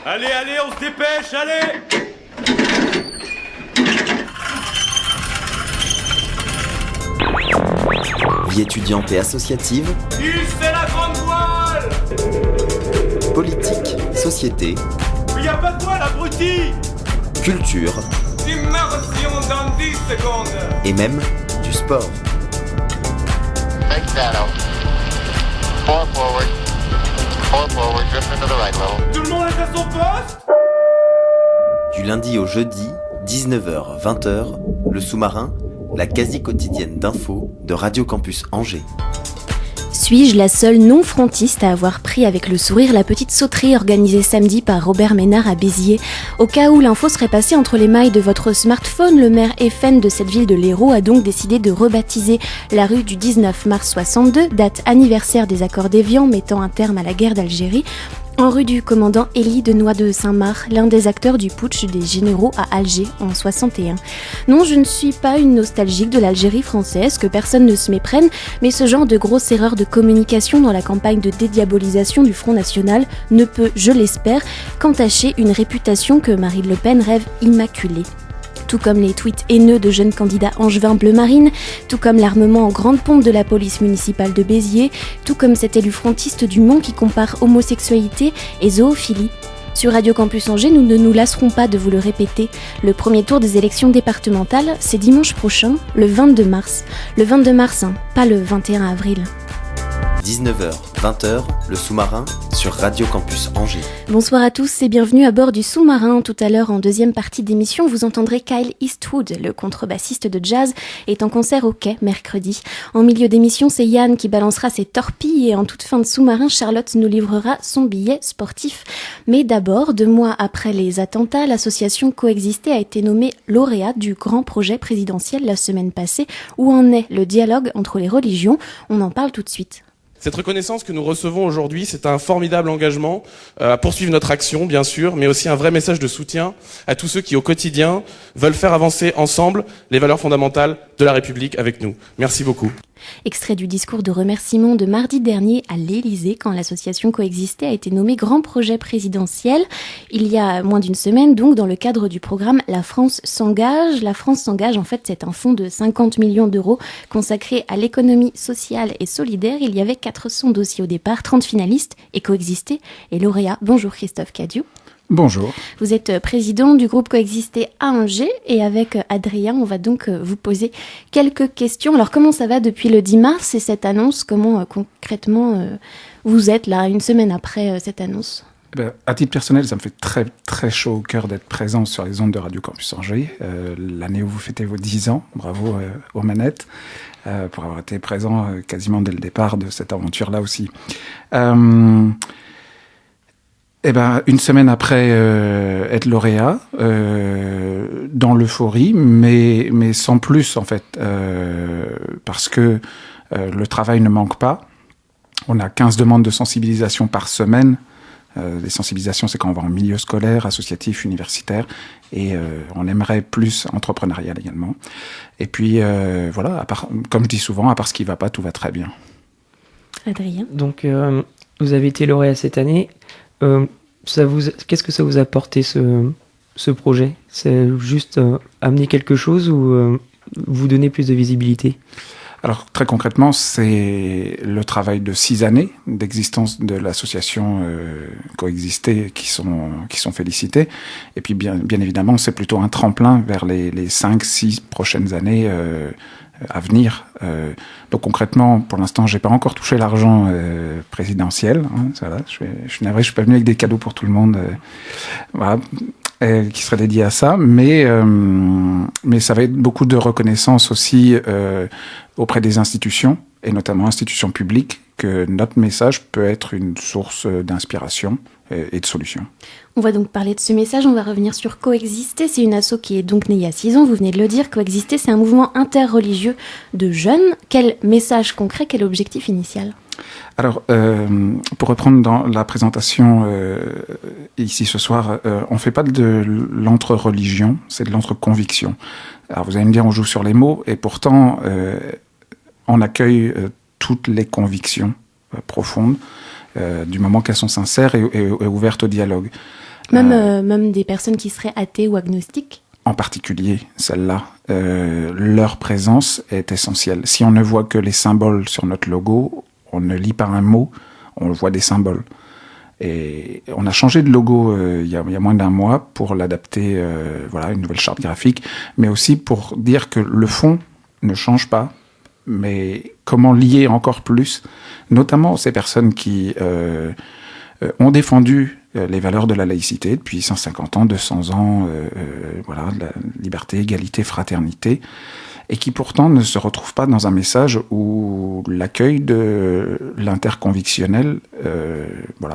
Allez, allez, on se dépêche, allez! Vie étudiante et associative. C'est la grande voile! Politique, société. Mais y a pas de voile, abruti! Culture. Immersion dans 10 secondes! Et même du sport. Big shadow. 4 forward. 4 forward, drift into the right level. Tout le monde est à son poste? Du lundi au jeudi, 19h-20h, le sous-marin, la quasi-quotidienne d'infos de Radio Campus Angers. Suis-je la seule non-frontiste à avoir pris avec le sourire la petite sauterie organisée samedi par Robert Ménard à Béziers? Au cas où l'info serait passée entre les mailles de votre smartphone, le maire FN de cette ville de l'Hérault a donc décidé de rebaptiser la rue du 19 mars 62, date anniversaire des accords d'Évian mettant un terme à la guerre d'Algérie, en rue du commandant Élie de Noix de Saint-Marc, l'un des acteurs du putsch des généraux à Alger en 61. Non, je ne suis pas une nostalgique de l'Algérie française, que personne ne se méprenne, mais ce genre de grosse erreur de communication dans la campagne de dédiabolisation du Front National ne peut, je l'espère, qu'entacher une réputation que Marine Le Pen rêve immaculée. Tout comme les tweets haineux de jeunes candidats angevins bleu marine, tout comme l'armement en grande pompe de la police municipale de Béziers, tout comme cet élu frontiste du Mans qui compare homosexualité et zoophilie. Sur Radio Campus Angers, nous ne nous lasserons pas de vous le répéter. Le premier tour des élections départementales, c'est dimanche prochain, le 22 mars. Le 22 mars, pas le 21 avril. 19h-20h, le sous-marin sur Radio Campus Angers. Bonsoir à tous et bienvenue à bord du sous-marin. Tout à l'heure, en deuxième partie d'émission, vous entendrez Kyle Eastwood, le contrebassiste de jazz, est en concert au Quai mercredi. En milieu d'émission, c'est Yann qui balancera ses torpilles et en toute fin de sous-marin, Charlotte nous livrera son billet sportif. Mais d'abord, 2 mois après les attentats, l'association Coexister a été nommée lauréate du grand projet présidentiel la semaine passée. Où en est le dialogue entre les religions? On en parle tout de suite. Cette reconnaissance que nous recevons aujourd'hui, c'est un formidable engagement à poursuivre notre action, bien sûr, mais aussi un vrai message de soutien à tous ceux qui, au quotidien, veulent faire avancer ensemble les valeurs fondamentales de la République avec nous. Merci beaucoup. Extrait du discours de remerciement de mardi dernier à l'Élysée quand l'association Coexister a été nommée grand projet présidentiel. Il y a moins d'une semaine, donc, dans le cadre du programme La France s'engage. La France s'engage, en fait, c'est un fonds de 50 millions d'euros consacré à l'économie sociale et solidaire. Il y avait 400 dossiers au départ, 30 finalistes et Coexister est lauréat. Bonjour Christophe Cadieux. Bonjour. Vous êtes président du groupe Coexister à Angers et avec Adrien, on va donc vous poser quelques questions. Alors comment ça va depuis le 10 mars et cette annonce? Comment concrètement vous êtes là, une semaine après cette annonce? À titre personnel, ça me fait très très chaud au cœur d'être présent sur les ondes de Radio Campus Angers. L'année où vous fêtez vos 10 ans, bravo aux manettes, pour avoir été présent quasiment dès le départ de cette aventure-là aussi. Une semaine après être lauréat, dans l'euphorie, mais sans plus en fait, parce que le travail ne manque pas. On a 15 demandes de sensibilisation par semaine. Les sensibilisations, c'est quand on va en milieu scolaire, associatif, universitaire, et on aimerait plus entrepreneurial également. Et puis voilà, comme je dis souvent, à part ce qui va pas, tout va très bien. Adrien. Donc vous avez été lauréat cette année. Qu'est-ce que ça vous a apporté ce projet? C'est juste amener quelque chose ou vous donner plus de visibilité? Alors très concrètement, c'est le travail de 6 années d'existence de l'association Coexister qui sont félicitées. Et puis bien évidemment, c'est plutôt un tremplin vers les 5-6 prochaines années à venir. Donc concrètement, pour l'instant, j'ai pas encore touché l'argent présidentiel. Hein, ça va, je suis navré, je suis pas venu avec des cadeaux pour tout le monde. Voilà. Qui serait dédié à ça, mais ça va être beaucoup de reconnaissance aussi auprès des institutions, et notamment institutions publiques, que notre message peut être une source d'inspiration et de solutions. On va donc parler de ce message, on va revenir sur Coexister. C'est une asso qui est donc née il y a 6 ans, vous venez de le dire. Coexister, c'est un mouvement interreligieux de jeunes. Quel message concret, quel objectif initial ? Alors, pour reprendre dans la présentation ici ce soir, on fait pas de l'entre-religion, c'est de l'entre-conviction. Alors vous allez me dire, on joue sur les mots, et pourtant, on accueille toutes les convictions profondes, du moment qu'elles sont sincères et ouvertes au dialogue. Même des personnes qui seraient athées ou agnostiques? En particulier, celles-là, leur présence est essentielle. Si on ne voit que les symboles sur notre logo, on ne lit pas un mot, on voit des symboles. Et on a changé de logo il y a moins d'un mois pour l'adapter, une nouvelle charte graphique, mais aussi pour dire que le fond ne change pas, mais comment lier encore plus, notamment ces personnes qui ont défendu les valeurs de la laïcité depuis 150 ans, 200 ans, de la liberté, égalité, fraternité, et qui pourtant ne se retrouvent pas dans un message où l'accueil de l'interconvictionnel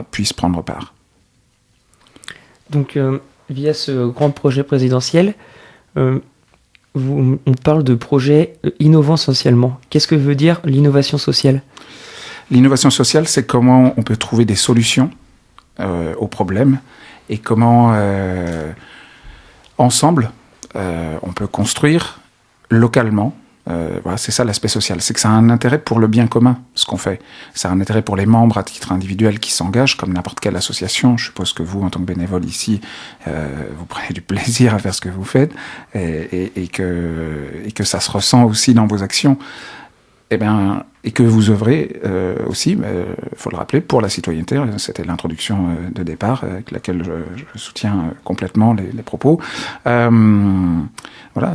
puisse prendre part. Donc, via ce grand projet présidentiel, on parle de projet innovant socialement. Qu'est-ce que veut dire l'innovation sociale ? L'innovation sociale, c'est comment on peut trouver des solutions aux problèmes et comment, ensemble, on peut construire localement. C'est ça l'aspect social, c'est que ça a un intérêt pour le bien commun, ce qu'on fait. Ça a un intérêt pour les membres à titre individuel qui s'engagent, comme n'importe quelle association. Je suppose que vous, en tant que bénévole ici, vous prenez du plaisir à faire ce que vous faites et que ça se ressent aussi dans vos actions. Et que vous œuvrez aussi, faut le rappeler, pour la citoyenneté. C'était l'introduction de départ avec laquelle je soutiens complètement les propos.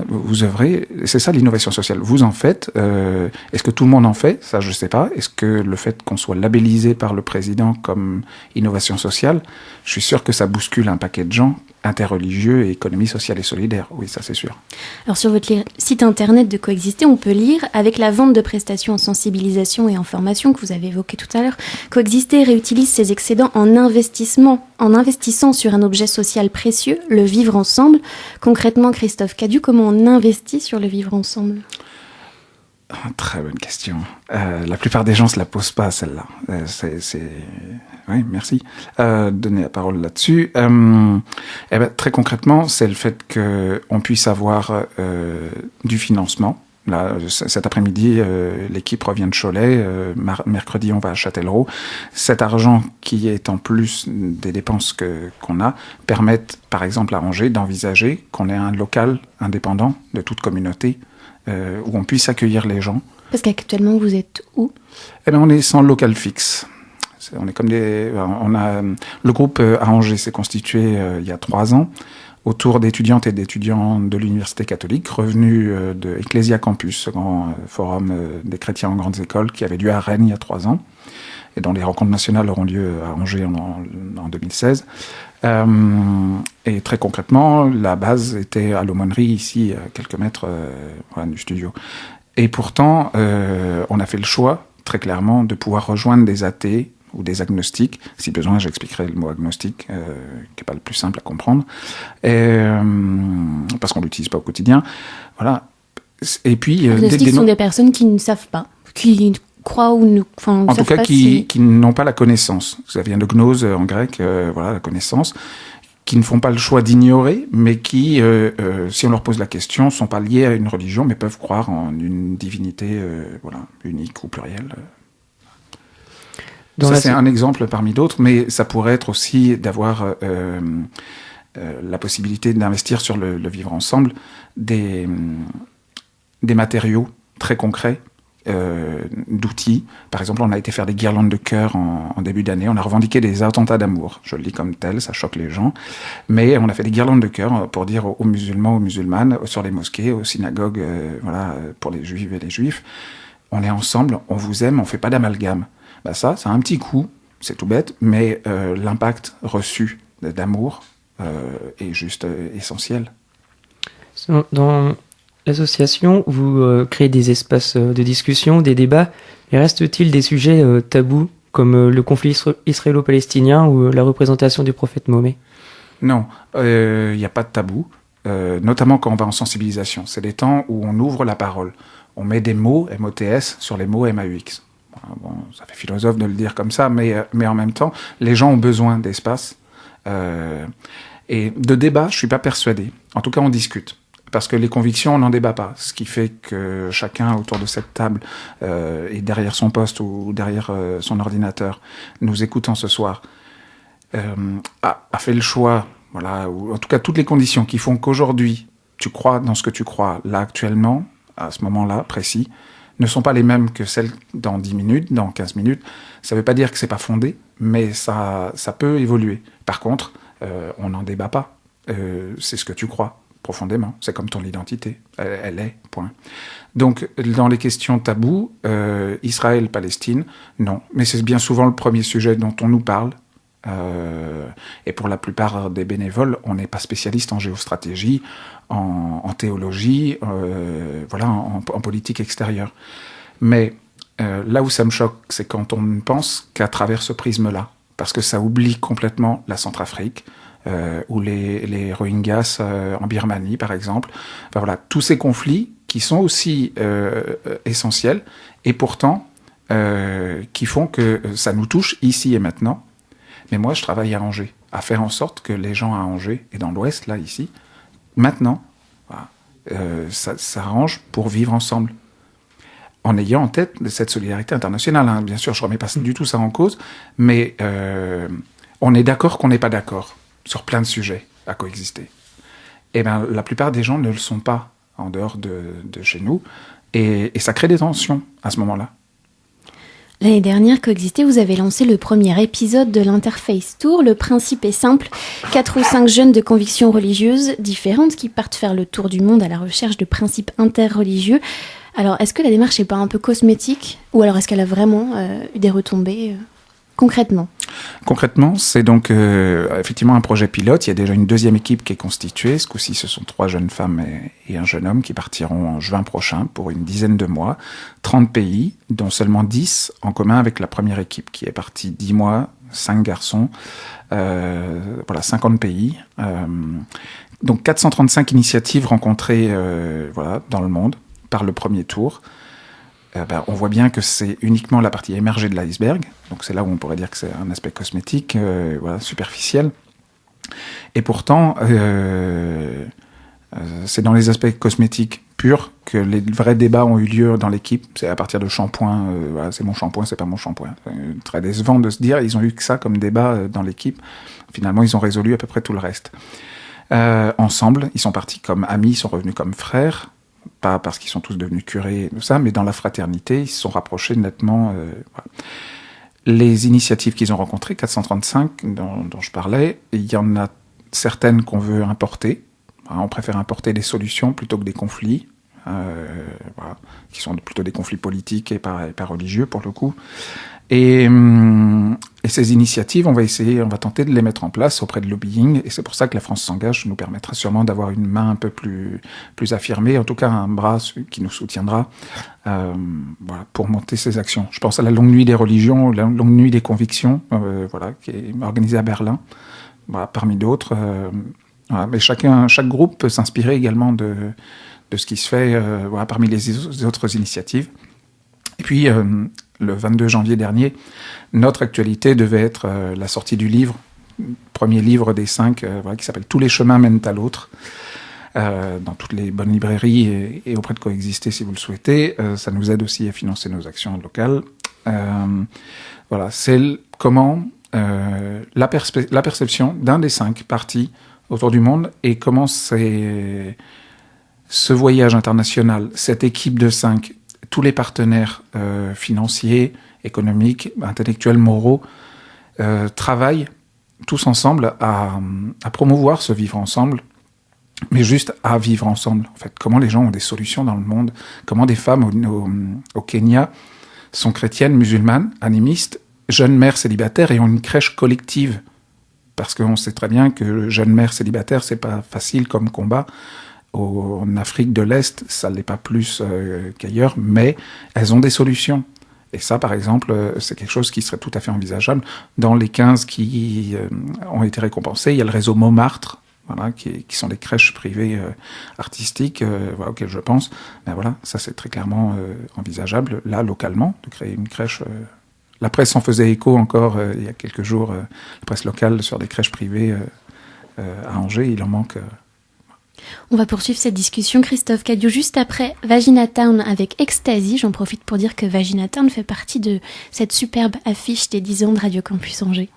Vous œuvrez, c'est ça l'innovation sociale. Vous en faites. Est-ce que tout le monde en fait ? Ça, je sais pas. Est-ce que le fait qu'on soit labellisé par le président comme innovation sociale, je suis sûr que ça bouscule un paquet de gens, interreligieux et économie sociale et solidaire. Oui, ça c'est sûr. Alors sur votre site internet de Coexister, on peut lire, avec la vente de prestations en sensibilisation et en formation que vous avez évoqué tout à l'heure, Coexister réutilise ses excédents en investissant sur un objet social précieux, le vivre ensemble. Concrètement, Christophe Cadieux, comment on investit sur le vivre ensemble ? Très bonne question. La plupart des gens se la posent pas, celle-là. Oui, merci. Donner la parole là-dessus. Très concrètement, c'est le fait qu'on puisse avoir du financement. Là, cet après-midi, l'équipe revient de Cholet. Mercredi, on va à Châtellerault. Cet argent qui est en plus des dépenses qu'on a permettent, par exemple, à Angers d'envisager qu'on ait un local indépendant de toute communauté où on puisse accueillir les gens. Parce qu'actuellement, vous êtes où ? On est sans local fixe. On est comme le groupe à Angers s'est constitué il y a 3 ans autour d'étudiantes et d'étudiants de l'Université catholique revenus de Ecclesia Campus, ce grand forum des chrétiens en grandes écoles qui avait lieu à Rennes il y a 3 ans et dont les rencontres nationales auront lieu à Angers en 2016. Et très concrètement, la base était à l'aumônerie, ici, à quelques mètres du studio. Et pourtant, on a fait le choix, très clairement, de pouvoir rejoindre des athées ou des agnostiques. Si besoin, j'expliquerai le mot agnostique, qui n'est pas le plus simple à comprendre, parce qu'on ne l'utilise pas au quotidien. Voilà. Et puis, agnostiques sont des personnes qui ne savent pas, qui croient ou ne... En tout cas, qui n'ont pas la connaissance. Ça vient de gnose en grec, la connaissance, qui ne font pas le choix d'ignorer, mais qui, si on leur pose la question, ne sont pas liés à une religion, mais peuvent croire en une divinité unique ou plurielle. C'est un exemple parmi d'autres, mais ça pourrait être aussi d'avoir la possibilité d'investir sur le vivre ensemble des matériaux très concrets, d'outils. Par exemple, on a été faire des guirlandes de cœur en début d'année. On a revendiqué des attentats d'amour. Je le dis comme tel, ça choque les gens. Mais on a fait des guirlandes de cœur pour dire aux musulmans, aux musulmanes, sur les mosquées, aux synagogues, pour les juifs et les juifs. On est ensemble, on vous aime, on fait pas d'amalgame. Ça a un petit coût, c'est tout bête, mais l'impact reçu d'amour est juste essentiel. Dans l'association, vous créez des espaces de discussion, des débats. Et reste-t-il des sujets tabous, comme le conflit israélo-palestinien ou la représentation du prophète Mahomet ? Non, il n'y a pas de tabou, notamment quand on va en sensibilisation. C'est des temps où on ouvre la parole. On met des mots, MOTS, sur les mots MAUX. Bon, ça fait philosophe de le dire comme ça, mais en même temps, les gens ont besoin d'espace. Et de débat, je suis pas persuadé. En tout cas, on discute. Parce que les convictions, on n'en débat pas. Ce qui fait que chacun autour de cette table est derrière son poste ou derrière son ordinateur, nous écoutant ce soir. a fait le choix, voilà, ou en tout cas toutes les conditions qui font qu'aujourd'hui tu crois dans ce que tu crois là actuellement, à ce moment-là précis, ne sont pas les mêmes que celles dans 10 minutes, dans 15 minutes. Ça ne veut pas dire que c'est pas fondé, mais ça peut évoluer. Par contre, on n'en débat pas. C'est ce que tu crois profondément. C'est comme ton identité. Elle est, point. Donc, dans les questions taboues, Israël-Palestine, non. Mais c'est bien souvent le premier sujet dont on nous parle. Et pour la plupart des bénévoles, on n'est pas spécialiste en géostratégie, en théologie, voilà, en politique extérieure. Mais là où ça me choque, c'est quand on ne pense qu'à travers ce prisme-là, parce que ça oublie complètement la Centrafrique, ou les Rohingyas en Birmanie, par exemple. Enfin, voilà, tous ces conflits qui sont aussi essentiels, et pourtant qui font que ça nous touche ici et maintenant. Mais moi, je travaille à Angers, à faire en sorte que les gens à Angers, et dans l'Ouest, là, ici, maintenant, voilà, ça s'arrange pour vivre ensemble. En ayant en tête cette solidarité internationale. Hein. Bien sûr, je ne remets pas du tout ça en cause, mais on est d'accord qu'on n'est pas d'accord sur plein de sujets à coexister. Et bien, la plupart des gens ne le sont pas en dehors de chez nous, et ça crée des tensions à ce moment-là. L'année dernière, Coexister, vous avez lancé le premier épisode de l'Interface Tour. Le principe est simple, 4 ou 5 jeunes de convictions religieuses différentes qui partent faire le tour du monde à la recherche de principes interreligieux. Alors, est-ce que la démarche n'est pas un peu cosmétique, ou alors est-ce qu'elle a vraiment eu des retombées concrètement ? Concrètement, c'est donc effectivement un projet pilote. Il y a déjà une deuxième équipe qui est constituée. Ce coup-ci, ce sont 3 jeunes femmes et un jeune homme qui partiront en juin prochain pour une dizaine de mois. 30 pays, dont seulement 10 en commun avec la première équipe qui est partie 10 mois, 5 garçons, voilà, 50 pays. Donc 435 initiatives rencontrées voilà, dans le monde par le premier tour. On voit bien que c'est uniquement la partie émergée de l'iceberg, donc c'est là où on pourrait dire que c'est un aspect cosmétique, voilà, superficiel. Et pourtant, c'est dans les aspects cosmétiques purs que les vrais débats ont eu lieu dans l'équipe. C'est à partir de shampoing, voilà, c'est mon shampoing, c'est pas mon shampoing. C'est très décevant de se dire, ils ont eu que ça comme débat dans l'équipe. Finalement, ils ont résolu à peu près tout le reste. Ensemble, ils sont partis comme amis, ils sont revenus comme frères. Pas parce qu'ils sont tous devenus curés et tout ça, mais dans la fraternité, ils se sont rapprochés nettement. Voilà. Les initiatives qu'ils ont rencontrées, 435 dont je parlais, il y en a certaines qu'on veut importer. On préfère importer des solutions plutôt que des conflits, voilà, qui sont plutôt des conflits politiques et pas religieux pour le coup. Et ces initiatives, on va tenter de les mettre en place auprès de lobbying, et c'est pour ça que la France s'engage, nous permettra sûrement d'avoir une main un peu plus affirmée, en tout cas un bras qui nous soutiendra, voilà, pour monter ces actions. Je pense à la Longue Nuit des religions, la Longue Nuit des convictions, voilà, qui est organisée à Berlin, voilà, parmi d'autres. Voilà, mais chaque groupe peut s'inspirer également de ce qui se fait voilà, parmi les autres initiatives. Et puis, le 22 janvier dernier, notre actualité devait être la sortie du livre, premier livre des 5, voilà, qui s'appelle « Tous les chemins mènent à l'autre », dans toutes les bonnes librairies et auprès de Coexister si vous le souhaitez. Ça nous aide aussi à financer nos actions locales. Voilà, c'est comment la perception d'un des 5 partis autour du monde et comment ce voyage international, cette équipe de 5, tous les partenaires financiers, économiques, intellectuels, moraux, travaillent tous ensemble à promouvoir ce vivre ensemble, mais juste à vivre ensemble. En fait, comment les gens ont des solutions dans le monde, comment des femmes au Kenya sont chrétiennes, musulmanes, animistes, jeunes mères célibataires et ont une crèche collective. Parce qu'on sait très bien que jeunes mères célibataires, c'est pas facile comme combat. En Afrique de l'Est, ça ne l'est pas plus qu'ailleurs, mais elles ont des solutions. Et ça, par exemple, c'est quelque chose qui serait tout à fait envisageable. Dans les 15 qui ont été récompensés, il y a le réseau Montmartre, voilà, qui sont des crèches privées artistiques, voilà, auxquelles je pense. Ben voilà, ça c'est très clairement envisageable, là, localement, de créer une crèche. La presse en faisait écho encore il y a quelques jours, la presse locale sur des crèches privées à Angers, il en manque... On va poursuivre cette discussion, Christophe Cadieux, juste après Vagina Town avec Ecstasy. J'en profite pour dire que Vagina Town fait partie de cette superbe affiche des 10 ans de Radio Campus Angers.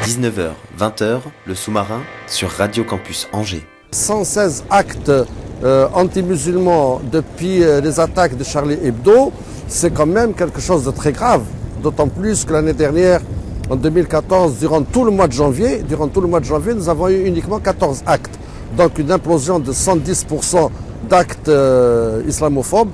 19h, 20h, le sous-marin sur Radio Campus Angers. 116 actes anti-musulmans depuis les attaques de Charlie Hebdo, c'est quand même quelque chose de très grave. D'autant plus que l'année dernière, en 2014, durant tout le mois de janvier, nous avons eu uniquement 14 actes. Donc une implosion de 110% d'actes islamophobes.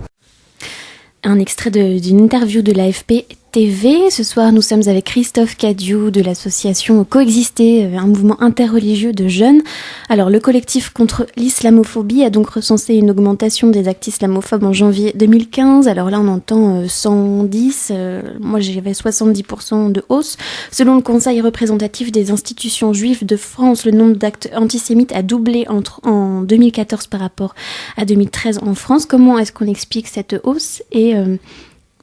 Un extrait d'une interview de l'AFP TV. Ce soir, nous sommes avec Christophe Cadiou de l'association Coexister, un mouvement interreligieux de jeunes. Alors, le collectif contre l'islamophobie a donc recensé une augmentation des actes islamophobes en janvier 2015. Alors là, on entend 110, moi j'avais 70% de hausse. Selon le Conseil représentatif des institutions juives de France, le nombre d'actes antisémites a doublé en 2014 par rapport à 2013 en France. Comment est-ce qu'on explique cette hausse et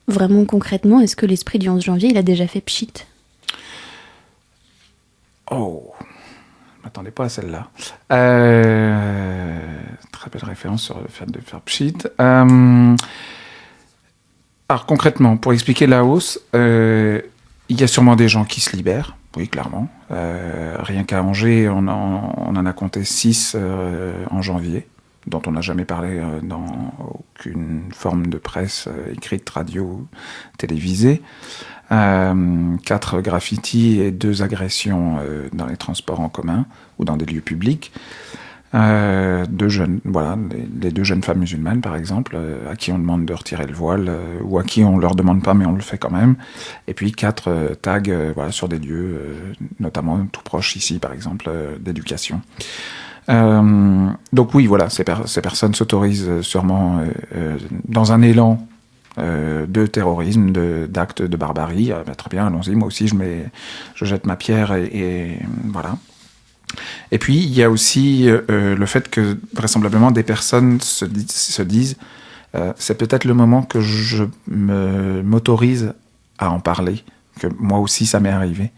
vraiment concrètement, est-ce que l'esprit du 11 janvier, il a déjà fait pchit? Oh, je m'attendais pas à celle-là. Très belle référence sur le fait de faire pchit. Alors concrètement, pour expliquer la hausse, il y a sûrement des gens qui se libèrent, oui, clairement. Rien qu'à Angers, on en a compté 6 en janvier, dont on n'a jamais parlé dans aucune forme de presse écrite, radio, télévisée. 4 graffitis et 2 agressions dans les transports en commun ou dans des lieux publics. 2 jeunes, voilà, les 2 jeunes femmes musulmanes, par exemple, à qui on demande de retirer le voile, ou à qui on leur demande pas, mais on le fait quand même. Et puis 4 tags, voilà, sur des lieux, notamment tout proche ici, par exemple, d'éducation. Donc oui, voilà, ces personnes s'autorisent sûrement dans un élan de terrorisme, d'actes de barbarie. Très bien, allons-y, moi aussi je jette ma pierre et voilà. Et puis il y a aussi le fait que vraisemblablement des personnes se disent c'est peut-être le moment que je m'autorise à en parler, que moi aussi ça m'est arrivé.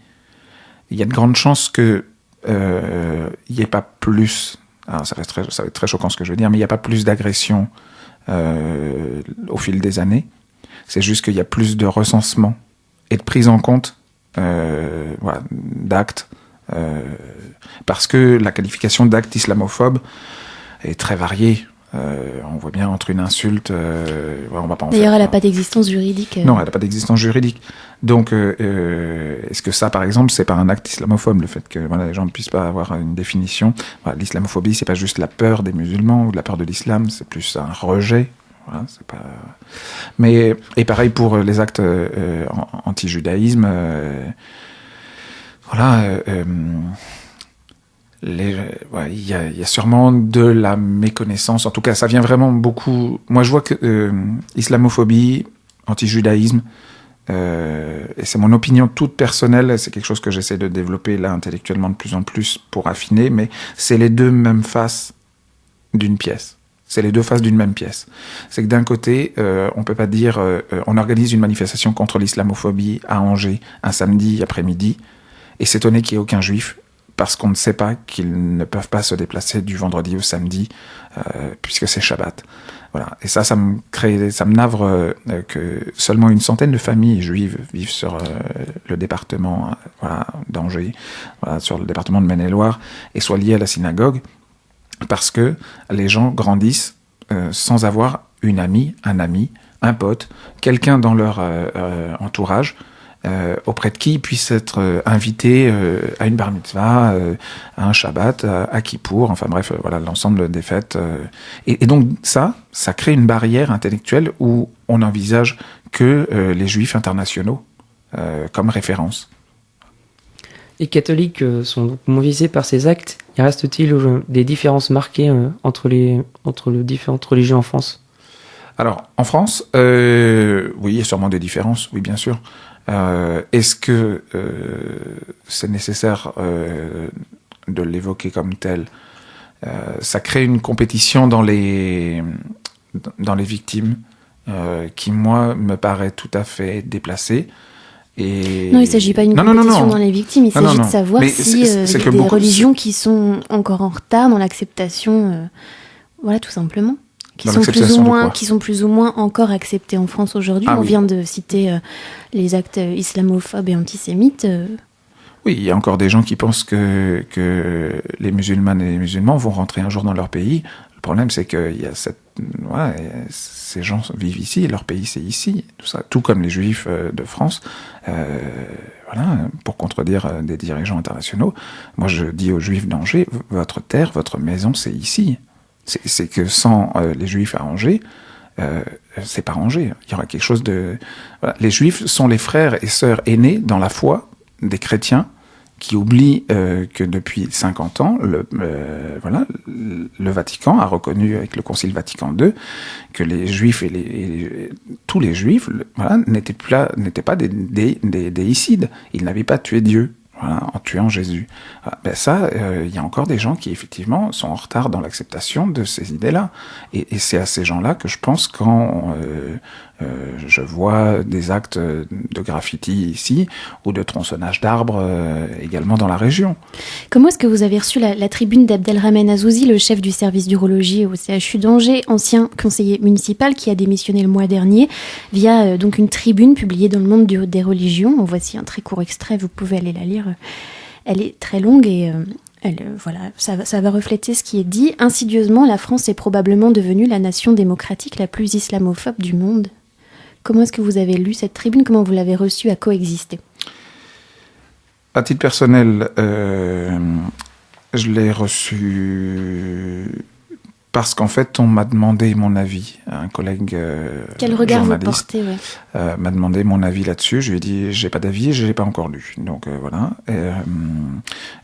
Il y a de grandes chances que il n'y ait pas plus, alors ça va être très choquant ce que je veux dire, mais il n'y a pas plus d'agressions au fil des années. C'est juste qu'il y a plus de recensement et de prise en compte voilà, d'actes, parce que la qualification d'acte islamophobe est très variée. On voit bien entre une insulte, on va pas en D'ailleurs, faire, elle n'a pas d'existence juridique. Non, elle n'a pas d'existence juridique. Donc, est-ce que ça, par exemple, c'est pas un acte islamophobe, le fait que voilà, les gens ne puissent pas avoir une définition? Voilà, l'islamophobie, c'est pas juste la peur des musulmans ou de la peur de l'islam, c'est plus un rejet. Voilà, c'est pas. Mais et pareil pour les actes anti-judaïsme. Voilà. Il y a sûrement de la méconnaissance. En tout cas, ça vient vraiment beaucoup. Moi, je vois que islamophobie, anti-judaïsme, et c'est mon opinion toute personnelle. C'est quelque chose que j'essaie de développer là intellectuellement de plus en plus pour affiner. Mais c'est les deux mêmes faces d'une pièce. C'est les deux faces d'une même pièce. C'est que d'un côté, on peut pas dire, on organise une manifestation contre l'islamophobie à Angers un samedi après-midi et s'étonner qu'il y ait aucun juif, parce qu'on ne sait pas qu'ils ne peuvent pas se déplacer du vendredi au samedi, puisque c'est Shabbat. Voilà. Et ça me navre que seulement une centaine de familles juives vivent sur le département voilà, d'Angers, voilà, sur le département de Maine-et-Loire, et soient liées à la synagogue, parce que les gens grandissent sans avoir une amie, un ami, un pote, quelqu'un dans leur entourage, auprès de qui ils puissent être invités à une bar mitzvah, à un Shabbat, à Kippour, enfin bref, voilà, l'ensemble des fêtes. Et donc ça crée une barrière intellectuelle où on n'envisage que les juifs internationaux comme référence. Les catholiques sont donc moins visés par ces actes. Y reste-t-il des différences marquées entre les différentes religions en France? Alors, en France, oui, il y a sûrement des différences, oui, bien sûr. Est-ce que c'est nécessaire de l'évoquer comme tel? Ça crée une compétition dans les victimes qui, moi, me paraît tout à fait déplacée. Et... Non, il ne s'agit pas d'une compétition dans les victimes, il s'agit de savoir si c'est y a des religions qui sont encore en retard dans l'acceptation, voilà, tout simplement. Qui sont plus ou moins encore acceptés en France aujourd'hui. On vient de citer les actes islamophobes et antisémites. Oui, il y a encore des gens qui pensent que les musulmanes et les musulmans vont rentrer un jour dans leur pays. Le problème, c'est qu'il y a ces gens vivent ici, leur pays c'est ici, tout ça, tout comme les juifs de France. Pour contredire des dirigeants internationaux, moi je dis aux juifs d'Angers, votre terre, votre maison, c'est ici. C'est que sans les juifs à Angers, c'est pas Angers. Il y aura quelque chose de... Voilà. Les juifs sont les frères et sœurs aînés dans la foi des chrétiens qui oublient que depuis 50 ans, le Vatican a reconnu avec le Concile Vatican II que les Juifs et tous les Juifs n'étaient pas des déicides. Ils n'avaient pas tué Dieu. En tuant Jésus. Il y a encore des gens qui, effectivement, sont en retard dans l'acceptation de ces idées-là. Et c'est à ces gens-là que je pense quand je vois des actes de graffiti ici, ou de tronçonnage d'arbres également dans la région. Comment est-ce que vous avez reçu la tribune d'Abdelrahman Azouzi, le chef du service d'urologie au CHU d'Angers, ancien conseiller municipal qui a démissionné le mois dernier, via donc une tribune publiée dans le Monde des religions. En voici un très court extrait, vous pouvez aller la lire. Elle est très longue et ça va refléter ce qui est dit. Insidieusement, la France est probablement devenue la nation démocratique la plus islamophobe du monde. Comment est-ce que vous avez lu cette tribune ? Comment vous l'avez reçue à coexister ? À titre personnel, je l'ai reçue parce qu'en fait, on m'a demandé mon avis. Un collègue Quel regard journaliste vous portez, m'a demandé mon avis là-dessus. Je lui ai dit, j'ai pas d'avis, je l'ai pas encore lu. Donc voilà.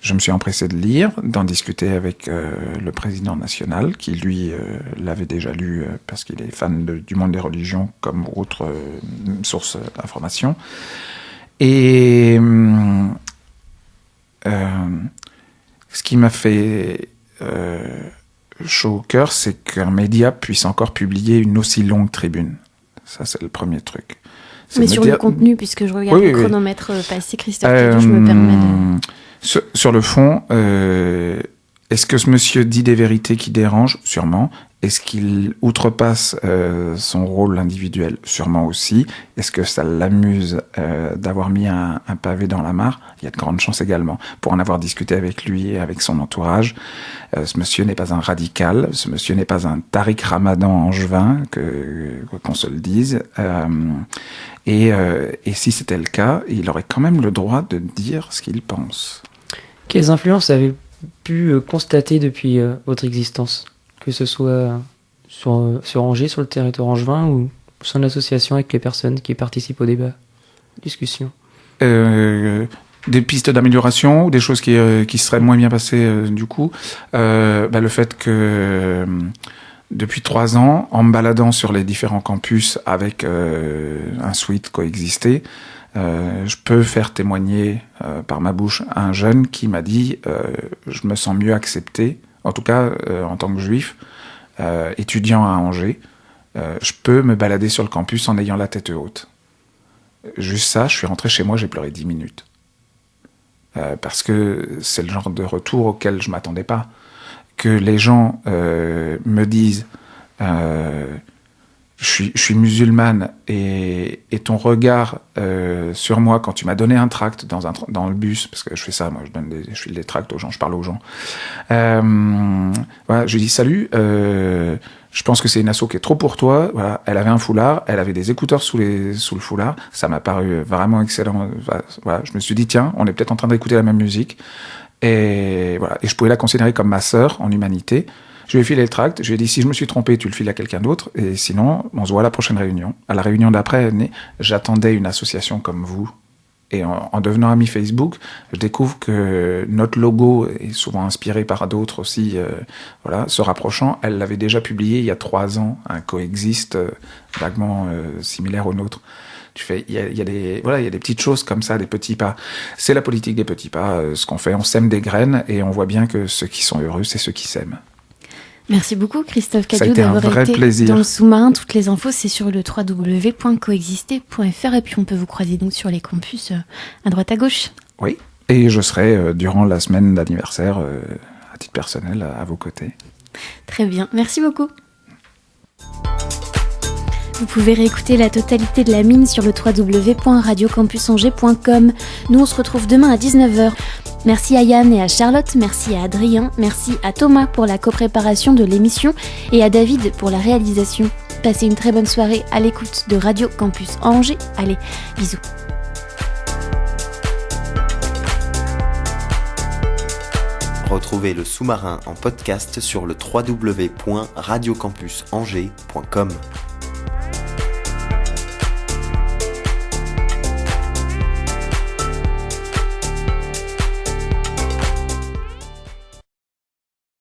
Je me suis empressé de lire, d'en discuter avec le président national, qui lui l'avait déjà lu parce qu'il est fan du Monde des religions comme autre source d'information. Et ce qui m'a fait chaud au cœur, c'est qu'un média puisse encore publier une aussi longue tribune. Ça, c'est le premier truc. Mais sur le contenu, puisque je regarde le chronomètre passé, Christophe Cadieux, je me permets de... Sur le fond, est-ce que ce monsieur dit des vérités qui dérangent ? Sûrement. Est-ce qu'il outrepasse son rôle individuel ? Sûrement aussi. Est-ce que ça l'amuse d'avoir mis un pavé dans la mare ? Il y a de grandes chances également. Pour en avoir discuté avec lui et avec son entourage, ce monsieur n'est pas un radical, ce monsieur n'est pas un Tariq Ramadan angevin, qu'on se le dise. Et si c'était le cas, il aurait quand même le droit de dire ce qu'il pense. Quelles influences avez-vous pu constater depuis votre existence ? Que ce soit sur Angers, sur le territoire angevin, ou au sein de l'association avec les personnes qui participent au débat, discussion. Des pistes d'amélioration ou des choses qui seraient moins bien passées du coup. Le fait que depuis 3 ans, en me baladant sur les différents campus avec un suite coexisté, je peux faire témoigner par ma bouche un jeune qui m'a dit je me sens mieux accepté, en tout cas en tant que juif, étudiant à Angers, je peux me balader sur le campus en ayant la tête haute. Juste ça, je suis rentré chez moi, j'ai pleuré 10 minutes. Parce que c'est le genre de retour auquel je m'attendais pas. Que les gens me disent je suis musulmane et ton regard sur moi quand tu m'as donné un tract dans le bus, parce que je fais ça, moi je file des tracts aux gens, je parle aux gens. Voilà, je dis salut, je pense que c'est une asso qui est trop pour toi. Voilà, elle avait un foulard, elle avait des écouteurs sous le foulard, ça m'a paru vraiment excellent. Voilà, je me suis dit tiens, on est peut-être en train d'écouter la même musique et voilà, et je pouvais la considérer comme ma sœur en humanité. Je lui ai filé le tract, je lui ai dit si je me suis trompé, tu le files à quelqu'un d'autre, et sinon, on se voit à la prochaine réunion. À la réunion d'après, j'attendais une association comme vous. Et en devenant ami Facebook, je découvre que notre logo est souvent inspiré par d'autres aussi, se rapprochant. Elle l'avait déjà publié il y a 3 ans, un coexiste vaguement similaire au nôtre. Il y a des petites choses comme ça, des petits pas. C'est la politique des petits pas, ce qu'on fait. On sème des graines et on voit bien que ceux qui sont heureux, c'est ceux qui s'aiment. Merci beaucoup Christophe Cadieux d'avoir été plaisir. Dans le sous-marin. Toutes les infos, c'est sur le www.coexister.fr et puis on peut vous croiser donc sur les campus à droite à gauche. Oui, et je serai durant la semaine d'anniversaire, à titre personnel, à vos côtés. Très bien, merci beaucoup. Vous pouvez réécouter la totalité de la mine sur le www.radiocampusangers.com. Nous, on se retrouve demain à 19h. Merci à Yann et à Charlotte, merci à Adrien, merci à Thomas pour la copréparation de l'émission et à David pour la réalisation. Passez une très bonne soirée à l'écoute de Radio Campus Angers. Allez, bisous. Retrouvez le sous-marin en podcast sur le www.radiocampusangers.com.